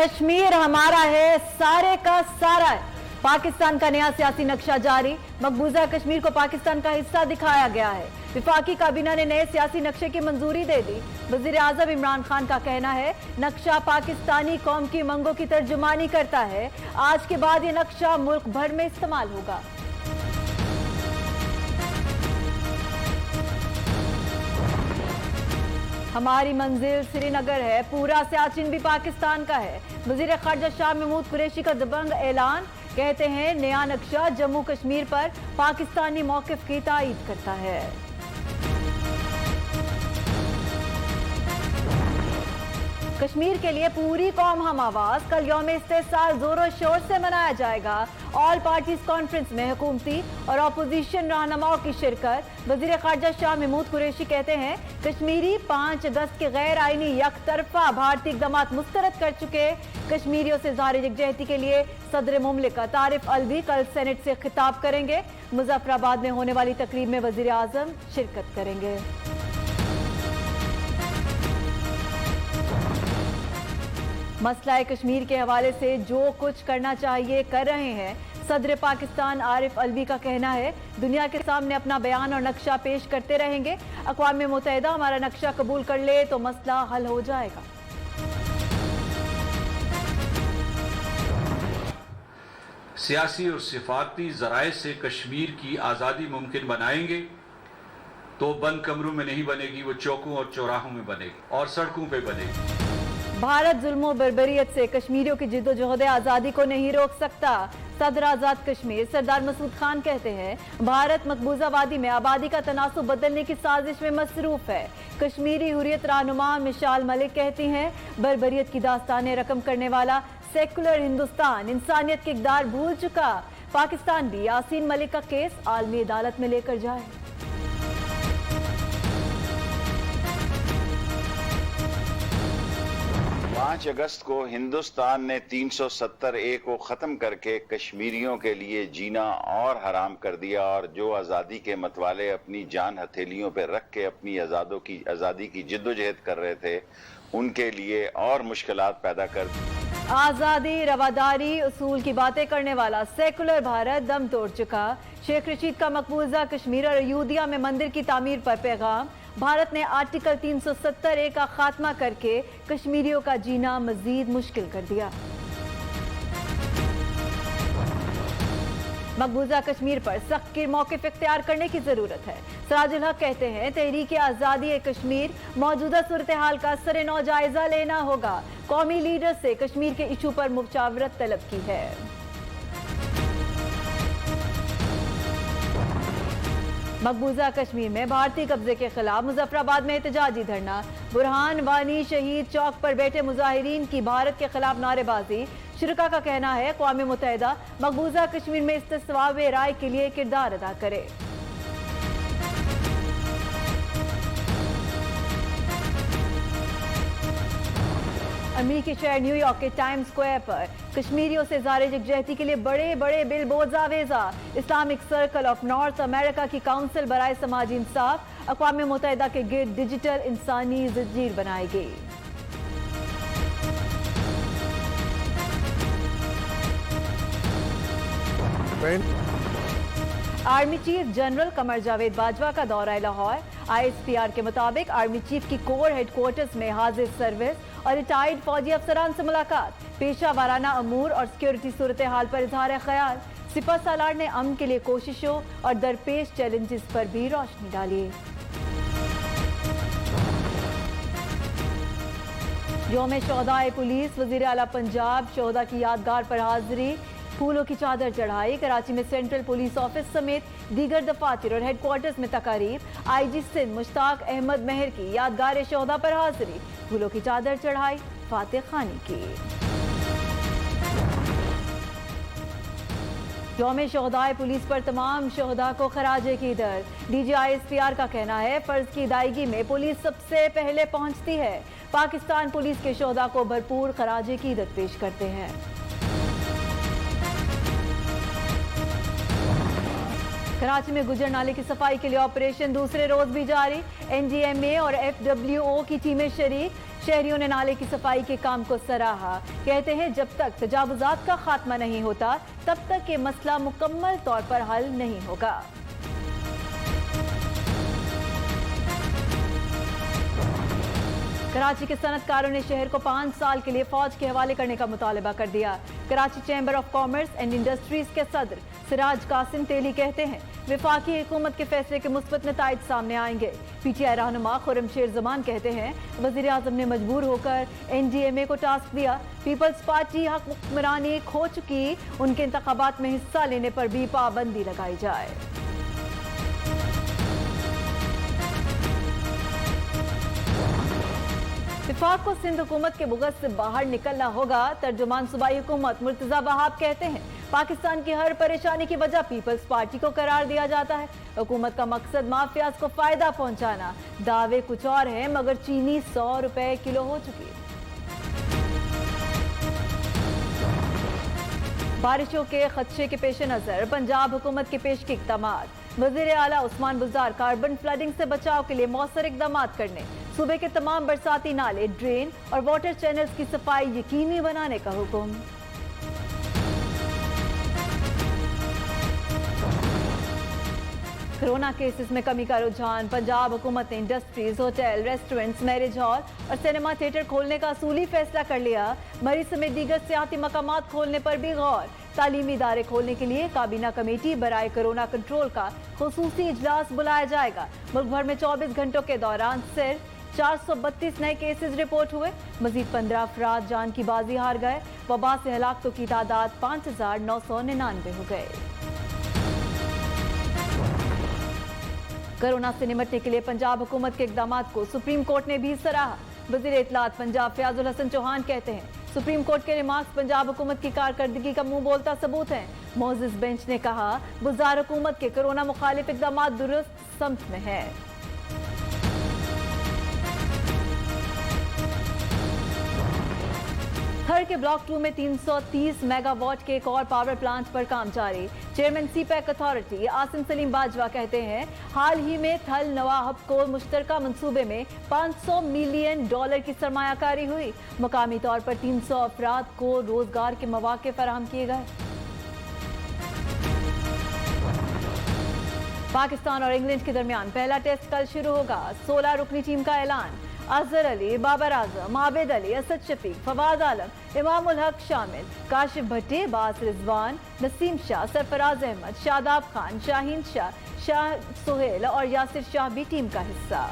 कश्मीर हमारा है, सारे का सारा है। पाकिस्तान का नया सियासी नक्शा जारी। मकबूजा कश्मीर को पाकिस्तान का हिस्सा दिखाया गया है। विफाकी काबीना ने नए सियासी नक्शे की मंजूरी दे दी। वजीर आजम इमरान खान का कहना है, नक्शा पाकिस्तानी कौम की मांगों की तर्जुमानी करता है। आज के बाद ये नक्शा मुल्क भर में इस्तेमाल होगा। हमारी मंजिल श्रीनगर है, पूरा सियाचिन भी पाकिस्तान का है। वजीर खारजा शाह महमूद कुरैशी का दबंग ऐलान। कहते हैं नया नक्शा जम्मू कश्मीर पर पाकिस्तानी मौक़िफ़ की तायीद करता है। कश्मीर के लिए पूरी कौम हम आवाज। कल यौम इस्तेसाल जोरों शोर से मनाया जाएगा। ऑल पार्टीज कॉन्फ्रेंस में हुकूमती और अपोजिशन रहनुमाओं की शिरकत। वजीर खारजा शाह महमूद कुरैशी कहते हैं, कश्मीरी 5 अगस्त के गैर आईनी यकतरफा भारतीय इक़दामात मुस्तरद कर चुके। कश्मीरियों से ज़ाहिर यकजहती के लिए सदर मुमलिकत आरिफ अलवी कल सेनेट से खिताब करेंगे। मुजफ्फराबाद में होने वाली तकरीब में वजीर आज़म शिरकत करेंगे। मसला कश्मीर के हवाले से जो कुछ करना चाहिए कर रहे हैं। सदर पाकिस्तान आरिफ अलवी का कहना है, दुनिया के सामने अपना बयान और नक्शा पेश करते रहेंगे। अक़वाम मुत्तहिदा हमारा नक्शा कबूल कर ले तो मसला हल हो जाएगा। सियासी और सिफाती ज़राए से कश्मीर की आज़ादी मुमकिन बनाएंगे तो बंद कमरों में नहीं बनेगी, वो चौकों और चौराहों में बनेगी और सड़कों पे बनेगी। भारत जुल्म और बर्बरियत से कश्मीरियों की जिद्दोजहद आज़ादी को नहीं रोक सकता। सदर आज़ाद कश्मीर सरदार मसूद खान कहते हैं, भारत मकबूजा वादी में आबादी का तनासुब बदलने की साजिश में मसरूफ है। कश्मीरी हुर्रियत रहनुमा मिशाल मलिक कहती हैं, बर्बरियत की दास्तानें रकम करने वाला सेकुलर हिंदुस्तान इंसानियत के इक़दार भूल चुका। पाकिस्तान भी यासीन मलिक का केस आलमी अदालत में लेकर जाए। 5 अगस्त को हिंदुस्तान ने 370A को ख़त्म करके कश्मीरियों के लिए जीना और हराम कर दिया, और जो आज़ादी के मतवाले अपनी जान हथेलियों पर रख के अपनी आज़ादी की जिद्दोजहद कर रहे थे, उनके लिए और मुश्किलात पैदा कर दी। आज़ादी रवादारी उसूल की बातें करने वाला सेकुलर भारत दम तोड़ चुका। शेख रशीद का मकबूजा कश्मीर और अयोध्या में मंदिर की तामीर पर पैगाम। भारत ने आर्टिकल 370A का खात्मा करके कश्मीरियों का जीना मजीद मुश्किल कर दिया। मकबूजा कश्मीर पर सख्त मौक़िफ़ इख्तियार करने की जरूरत है। सराजुल हक कहते हैं, तहरीक आज़ादी कश्मीर मौजूदा सूरत हाल का सरे-नौ जायजा लेना होगा। कौमी लीडर से कश्मीर के इशू पर मुशावरत तलब की है। मकबूजा कश्मीर में भारतीय कब्जे के खिलाफ मुजफ्फराबाद में एहतजाजी धरना। बुरहान वानी शहीद चौक पर बैठे मुजाहिरीन की भारत के खिलाफ नारेबाजी। शुरका का कहना है, अक़वाम मुत्तहिदा मकबूजा कश्मीर में इस्तिस्वाब राय के लिए किरदार अदा करे। अमेरिकी शहर न्यूयॉर्क के टाइम्स स्क्वायर पर कश्मीरियों से ज़ाहिर यकजहती के लिए बड़े बड़े बिल बोर्ड आवेजा। Islamic circle of North America की काउंसिल बराए समाजी इंसाफ अक़वाम मुत्तहिदा के गिर्द डिजिटल इंसानी ज़ंजीर बनाई गई। Army chief general Qamar Javed Bajwa का दौरा लाहौर। ISPR के मुताबिक आर्मी चीफ की कोर हेडक्वार्टर्स में हाजिर सर्विस और रिटायर्ड फौजी अफसरान से मुलाकात। पेशा वाराना अमूर और सिक्योरिटी सूरत हाल पर इजहार ख्याल। सिपह सालार ने अमन के लिए कोशिशों और दरपेश चैलेंजेस पर भी रोशनी डाली। यौम शोहदाए पुलिस वजीर आला पंजाब शोहदा की यादगार पर हाजिरी, फूलों की चादर चढ़ाई। कराची में सेंट्रल पुलिस ऑफिस समेत दीगर दफातर और हेडक्वार्टर्स में तकारीब। IG सिंध मुश्ताक अहमद मेहर की यादगार शोहदा पर हाजिरी, फूलों की चादर चढ़ाई, फातिह खानी की। यौम शोहदाए पुलिस पर तमाम शोहदा को खराजे की दर। DG ISPR का कहना है, फर्ज की अदायगी में पुलिस सबसे पहले पहुंचती है। पाकिस्तान पुलिस के शोहदा को भरपूर खराजे की दर पेश करते हैं। कराची में गुजर नाले की सफाई के लिए ऑपरेशन दूसरे रोज भी जारी। NDMA और FWO की टीमें शरीक। शहरियों ने नाले की सफाई के काम को सराहा। कहते हैं जब तक तजावुजात का खात्मा नहीं होता तब तक ये मसला मुकम्मल तौर पर हल नहीं होगा। कराची के सनतकारों ने शहर को 5 साल के लिए फौज के हवाले करने का मुतालबा कर दिया। Karachi chamber of commerce and industries के सदर सिराज कासिम तेली कहते हैं वफाकी हुकूमत के फैसले के मुस्बत नताइज सामने आएंगे। PTI रहनुमा खुर्रमशेर जमान कहते हैं वज़ीर आज़म ने मजबूर होकर NDMA को टास्क दिया। पीपल्स पार्टी हक हुक्मरानी खो चुकी, उनके इंतखाबात में हिस्सा लेने पर भी पाबंदी लगाई जाए। वफाक को सिंध हुकूमत के बुग़्ज़ से बाहर निकलना होगा। तर्जुमान सूबाई हुकूमत मुर्तज़ा वहाब कहते हैं पाकिस्तान की हर परेशानी की वजह पीपल्स पार्टी को करार दिया जाता है। हुकूमत का मकसद माफियाज को फायदा पहुंचाना। दावे कुछ और हैं मगर चीनी 100 रुपए किलो हो चुकी है। बारिशों के खदशे के पेश नजर पंजाब हुकूमत के पेश के इक़दामात। वज़ीर आला उस्मान बुज़दार कार्बन फ्लडिंग से बचाव के लिए मौसर इक़दामात करने, सूबे के तमाम बरसाती नाले, ड्रेन और वाटर चैनल्स की सफाई यकीनी बनाने का हुक्म। कोरोना केसेस में कमी का रुझान। पंजाब हुकूमत ने industries, hotel, restaurants, marriage hall और सिनेमा थिएटर खोलने का असूली फैसला कर लिया। मरीज समेत दीगर सियाती मकामात खोलने पर भी गौर। तालीमी इदारे खोलने के लिए काबीना कमेटी बराए कोरोना कंट्रोल का खुसूसी इजलास बुलाया जाएगा। मुल्क भर में 24 घंटों के दौरान सिर्फ 432 नए केसेस रिपोर्ट हुए। मजीद 15 अफराद जान की बाजी हार गए। वबा से हलाकतों की तादाद 5999 हो गए। कोरोना से निपटने के लिए पंजाब हुकूमत के इक़दामात को सुप्रीम कोर्ट ने भी सराहा। वज़ीर इत्तलात पंजाब फयाजुल हसन चौहान कहते हैं सुप्रीम कोर्ट के रिमार्क्स पंजाब हुकूमत की कारकर्दगी का मुंह बोलता सबूत है। मोजिस बेंच ने कहा बुज़दार हुकूमत के कोरोना मुखालिफ इक़दामात दुरुस्त समत में है। खर के ब्लॉक 2 में 330 मेगावाट के एक और पावर प्लांट पर काम जारी। Chairman CPEC authority Asim Salim Bajwa कहते हैं हाल ही में थल नवा हब को मुश्तरका मंसूबे में $500 मिलियन की सरमायाकारी हुई। मुकामी तौर पर 300 अफराद को रोजगार के मौके फराहम किए गए। पाकिस्तान और इंग्लैंड के दरमियान पहला टेस्ट कल शुरू होगा। 16 रुकनी टीम का ऐलान। अजहर अली, बाबर आजम, आबिद अली, असद शफीक, फवाद आलम, इमाम उल हक शामिल। काशिफ भट्टी, बास रिजवान, नसीम शाह, सरफराज अहमद, शादाब खान, शाहीन शाह, शाह सुहेल और यासिर शाह भी टीम का हिस्सा।